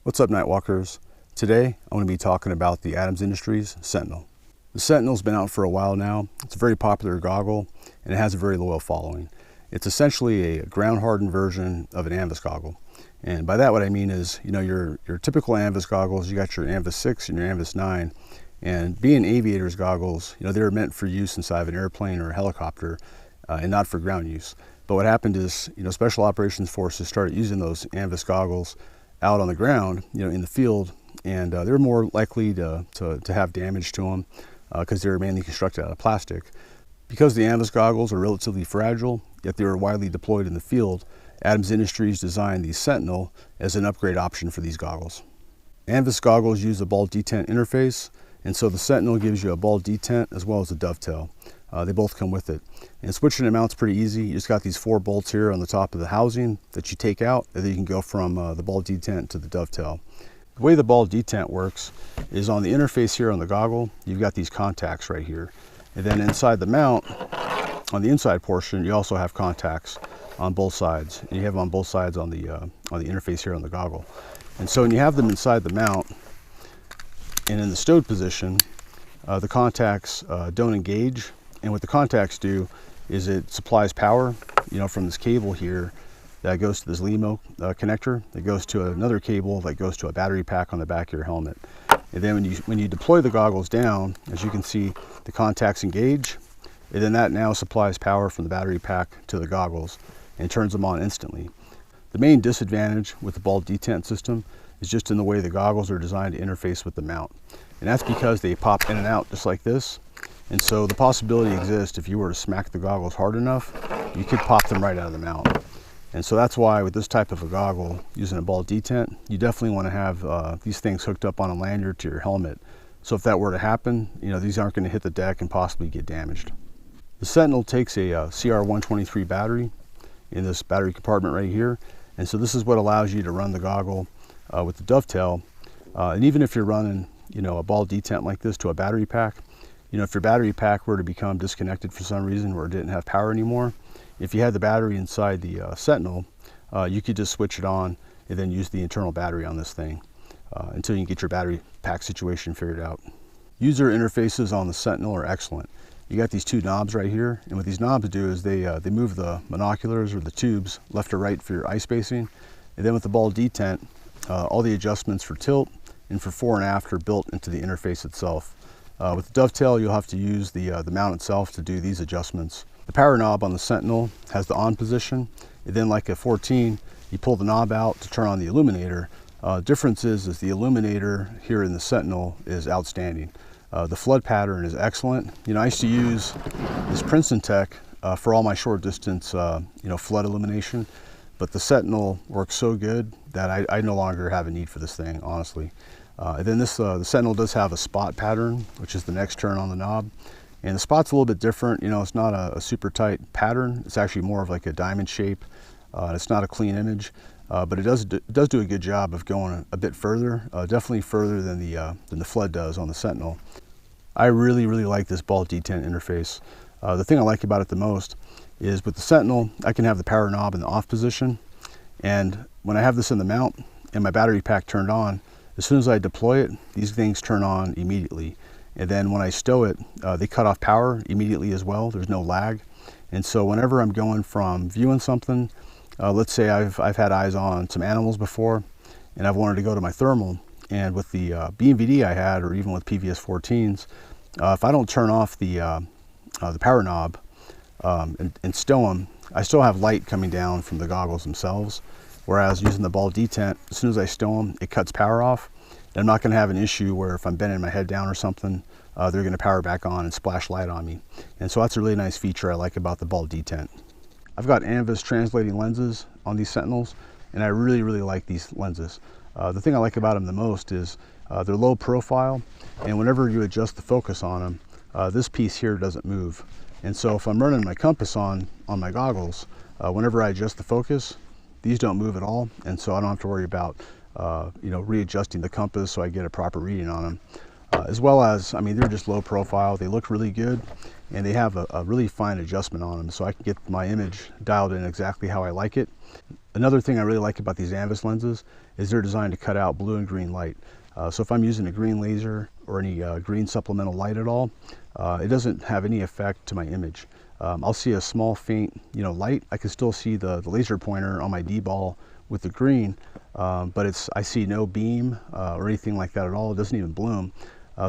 What's up, Nightwalkers? Today I'm going to be talking about the Adams Industries Sentinel. The Sentinel's been out for a while now. It's a very popular goggle and it has a very loyal following. It's essentially a ground hardened version of an Anvis goggle. And by that what I mean is, your typical Anvis goggles, you got your Anvis 6 and your Anvis 9. And being aviators goggles, they're meant for use inside of an airplane or a helicopter and not for ground use. But what happened is, Special Operations Forces started using those Anvis goggles out on the ground, in the field, and they're more likely to have damage to them because they're mainly constructed out of plastic. Because the Anvis goggles are relatively fragile, yet they were widely deployed in the field, Adams Industries designed the Sentinel as an upgrade option for these goggles. Anvis goggles use a ball detent interface, and so the Sentinel gives you a ball detent as well as a dovetail. They both come with it. And switching them out's pretty easy. You just got these 4 bolts here on the top of the housing that you take out, and then you can go from the ball detent to the dovetail. The way the ball detent works is on the interface here on the goggle, you've got these contacts right here. And then inside the mount, on the inside portion, you also have contacts on both sides. And you have them on both sides on the interface here on the goggle. And so when you have them inside the mount and in the stowed position, the contacts don't engage. And what the contacts do is it supplies power, from this cable here that goes to this LEMO connector that goes to another cable that goes to a battery pack on the back of your helmet. And then when you deploy the goggles down, as you can see, the contacts engage, and then that now supplies power from the battery pack to the goggles and turns them on instantly. The main disadvantage with the ball detent system is just in the way the goggles are designed to interface with the mount. And that's because they pop in and out just like this. And so the possibility exists, if you were to smack the goggles hard enough, you could pop them right out of the mount. And so that's why with this type of a goggle, using a ball detent, you definitely want to have these things hooked up on a lanyard to your helmet. So if that were to happen, these aren't going to hit the deck and possibly get damaged. The Sentinel takes a CR123 battery in this battery compartment right here. And so this is what allows you to run the goggle with the dovetail. And even if you're running, a ball detent like this to a battery pack, if your battery pack were to become disconnected for some reason or it didn't have power anymore, if you had the battery inside the Sentinel, you could just switch it on and then use the internal battery on this thing until you can get your battery pack situation figured out. User interfaces on the Sentinel are excellent. You got these 2 knobs right here, and what these knobs do is they move the binoculars or the tubes left or right for your eye spacing. And then with the ball detent, all the adjustments for tilt and for fore and aft are built into the interface itself. With the dovetail, you'll have to use the mount itself to do these adjustments. The power knob on the Sentinel has the on position, and then like a 14, you pull the knob out to turn on the Illuminator. Difference is the Illuminator here in the Sentinel is outstanding. The flood pattern is excellent. I used to use this Princeton Tech for all my short distance, flood illumination, but the Sentinel works so good that I no longer have a need for this thing, honestly. And then the Sentinel does have a spot pattern, which is the next turn on the knob. And the spot's a little bit different. It's not a super tight pattern. It's actually more of like a diamond shape. It's not a clean image, but it does do a good job of going a bit further, definitely further than the flood does on the Sentinel. I really like this ball detent interface. The thing I like about it the most is with the Sentinel, I can have the power knob in the off position. And when I have this in the mount and my battery pack turned on, as soon as I deploy it, these things turn on immediately. And then when I stow it, they cut off power immediately as well. There's no lag. And so whenever I'm going from viewing something, let's say I've had eyes on some animals before and I've wanted to go to my thermal, and with the BNVD I had, or even with PVS 14s, if I don't turn off the power knob and stow them, I still have light coming down from the goggles themselves. Whereas using the ball detent, as soon as I stow them, it cuts power off. And I'm not going to have an issue where if I'm bending my head down or something, they're going to power back on and splash light on me. And so that's a really nice feature I like about the ball detent. I've got Anvis translating lenses on these Sentinels, and I really like these lenses. The thing I like about them the most is they're low profile, and whenever you adjust the focus on them, this piece here doesn't move. And so if I'm running my compass on my goggles, whenever I adjust the focus, these don't move at all, and so I don't have to worry about readjusting the compass so I get a proper reading on them. As well as, they're just low profile. They look really good, and they have a really fine adjustment on them, so I can get my image dialed in exactly how I like it. Another thing I really like about these ANVIS lenses is they're designed to cut out blue and green light. So if I'm using a green laser or any green supplemental light at all, it doesn't have any effect to my image. I'll see a small faint light. I can still see the laser pointer on my D-ball with the green, but I see no beam or anything like that at all. It doesn't even bloom.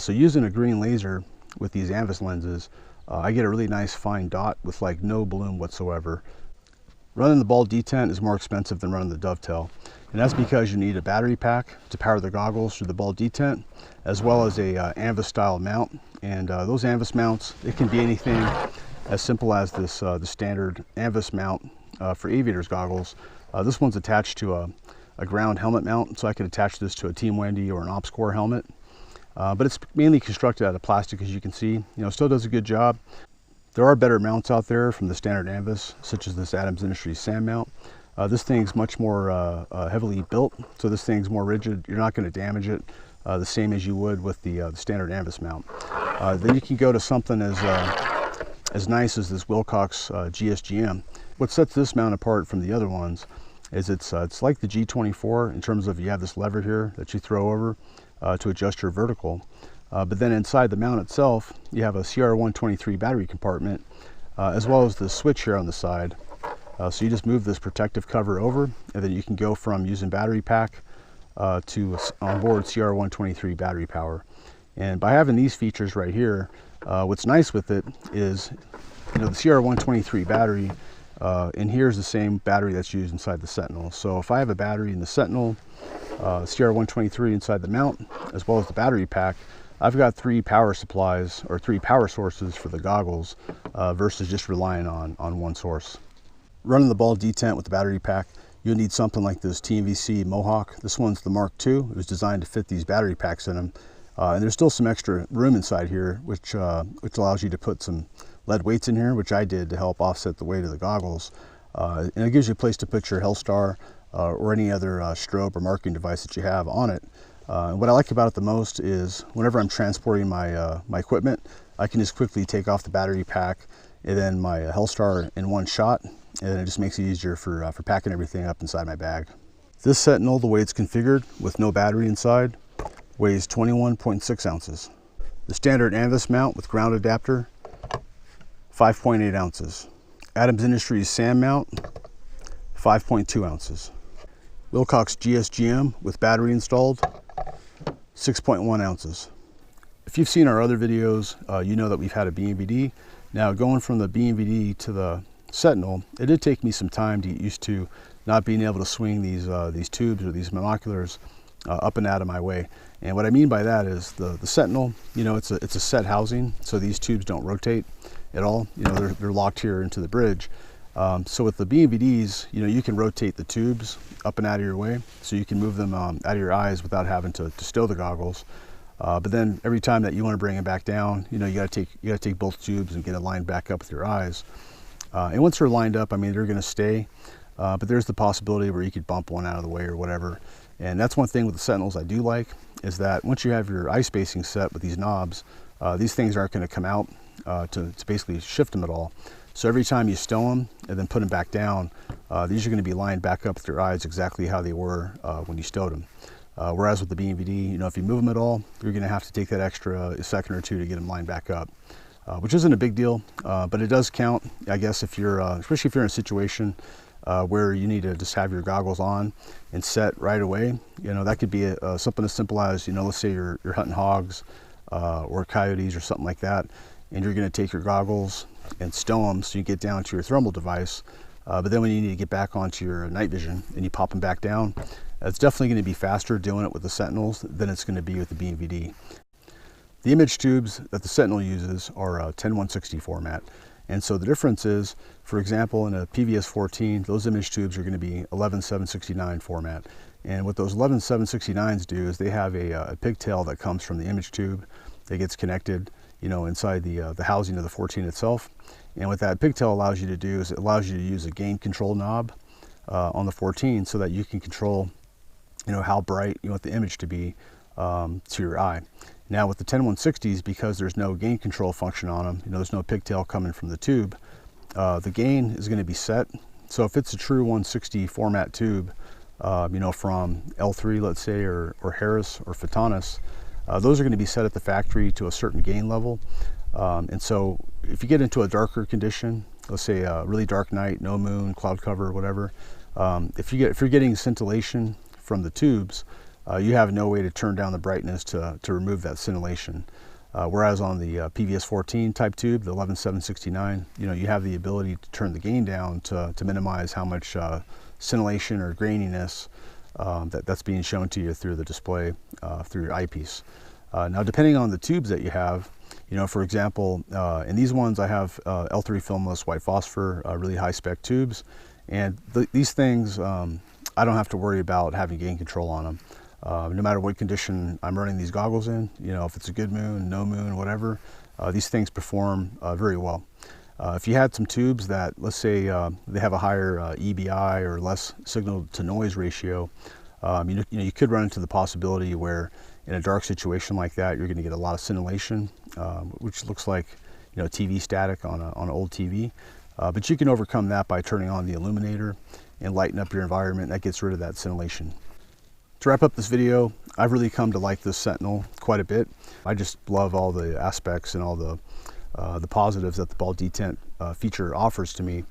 So using a green laser with these ANVIS lenses, I get a really nice fine dot with like no bloom whatsoever. Running the ball detent is more expensive than running the dovetail, and that's because you need a battery pack to power the goggles through the ball detent, as well as a ANVIS style mount. And those ANVIS mounts, it can be anything as simple as this the standard ANVIS mount for aviators goggles. This one's attached to a ground helmet mount, so I can attach this to a Team Wendy or an OpsCore helmet. But it's mainly constructed out of plastic, as you can see. Still does a good job. There are better mounts out there from the standard ANVIS, such as this Adams Industries SAM mount. This thing's much more heavily built, so this thing's more rigid. You're not going to damage it the same as you would with the standard ANVIS mount. Then you can go to something as nice as this Wilcox GSGM. What sets this mount apart from the other ones is it's like the G24 in terms of you have this lever here that you throw over to adjust your vertical. But then inside the mount itself, you have a CR123 battery compartment, as well as the switch here on the side. So you just move this protective cover over, and then you can go from using battery pack to onboard CR123 battery power. And by having these features right here, what's nice with it is, the CR123 battery, and here's the same battery that's used inside the Sentinel. So if I have a battery in the Sentinel, CR123 inside the mount, as well as the battery pack, I've got 3 power supplies or 3 power sources for the goggles versus just relying on one source. Running the ball detent with the battery pack, you'll need something like this TMVC Mohawk. This one's the Mark II. It was designed to fit these battery packs in them. And there's still some extra room inside here, which allows you to put some lead weights in here, which I did to help offset the weight of the goggles. And it gives you a place to put your Hellstar or any other strobe or marking device that you have on it. And what I like about it the most is whenever I'm transporting my equipment, I can just quickly take off the battery pack and then my Hellstar in one shot, and then it just makes it easier for packing everything up inside my bag. This Sentinel, the way it's configured with no battery inside, weighs 21.6 ounces. The standard ANVIS mount with ground adapter, 5.8 ounces. Adams Industries SAM mount, 5.2 ounces. Wilcox GSGM with battery installed, 6.1 ounces. If you've seen our other videos, you know that we've had a BNVD. Now, going from the BNVD to the Sentinel, it did take me some time to get used to not being able to swing these tubes or these monoculars up and out of my way. And what I mean by that is the Sentinel, it's a set housing, so these tubes don't rotate at all. They're locked here into the bridge. So with the BNVDs, you can rotate the tubes up and out of your way, so you can move them out of your eyes without having to stow the goggles. But then every time that you want to bring it back down, you got to take both tubes and get it lined back up with your eyes. And once they're lined up, they're going to stay. But there's the possibility where you could bump one out of the way or whatever. And that's one thing with the Sentinels I do like, is that once you have your eye spacing set with these knobs, these things aren't going to come out to basically shift them at all. So every time you stow them and then put them back down, these are going to be lined back up with your eyes exactly how they were when you stowed them. Whereas with the BNVD, if you move them at all, you're going to have to take that extra second or two to get them lined back up, which isn't a big deal, but it does count, I guess, if you're, especially if you're in a situation where you need to just have your goggles on and set right away. That could be something as simple as, let's say you're hunting hogs or coyotes or something like that, and you're going to take your goggles and stow them so you get down to your thermal device. But then when you need to get back onto your night vision and you pop them back down, it's definitely going to be faster doing it with the Sentinels than it's going to be with the BNVD. The image tubes that the Sentinel uses are 10160 format. And so the difference is, for example, in a PVS-14, those image tubes are going to be 11769 format. And what those 11769s do is they have a pigtail that comes from the image tube that gets connected, inside the housing of the 14 itself. And what that pigtail allows you to do is it allows you to use a gain control knob on the 14 so that you can control, how bright you want the image to be to your eye. Now with the 10160s, because there's no gain control function on them, there's no pigtail coming from the tube, the gain is going to be set So if it's a true 160 format tube, you know, from L3, let's say, or Harris or Photonis, those are going to be set at the factory to a certain gain level. And so if you get into a darker condition, let's say a really dark night, no moon, cloud cover, whatever, if you're getting scintillation from the tubes, you have no way to turn down the brightness to remove that scintillation. Whereas on the PVS-14 type tube, the 11769, you know, you have the ability to turn the gain down to minimize how much scintillation or graininess that's being shown to you through the display, through your eyepiece. Now, depending on the tubes that you have, you know, for example, in these ones I have L3 filmless white phosphor, really high spec tubes, and these things I don't have to worry about having gain control on them. No matter what condition I'm running these goggles in, you know, if it's a good moon, no moon, whatever, these things perform very well. If you had some tubes that, let's say, they have a higher EBI or less signal to noise ratio, you could run into the possibility where in a dark situation like that, you're going to get a lot of scintillation, which looks like, you know, TV static on an old TV. But you can overcome that by turning on the illuminator and lighten up your environment. That gets rid of that scintillation. To wrap up this video, I've really come to like this Sentinel quite a bit. I just love all the aspects and all the positives that the ball detent feature offers to me.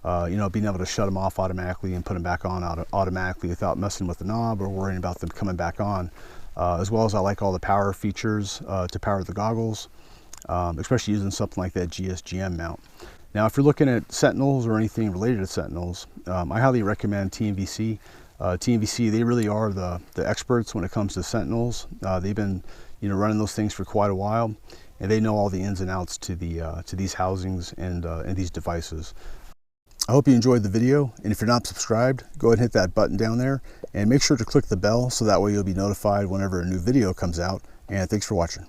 You know, being able to shut them off automatically and put them back on automatically without messing with the knob or worrying about them coming back on. As well as I like all the power features to power the goggles, especially using something like that GSGM mount. Now, if you're looking at Sentinels or anything related to Sentinels, I highly recommend TNVC. TNVC, they really are the experts when it comes to Sentinels. They've been, you know, running those things for quite a while, and they know all the ins and outs to these housings and these devices. I hope you enjoyed the video, and if you're not subscribed, go ahead and hit that button down there, and make sure to click the bell so that way you'll be notified whenever a new video comes out. And thanks for watching.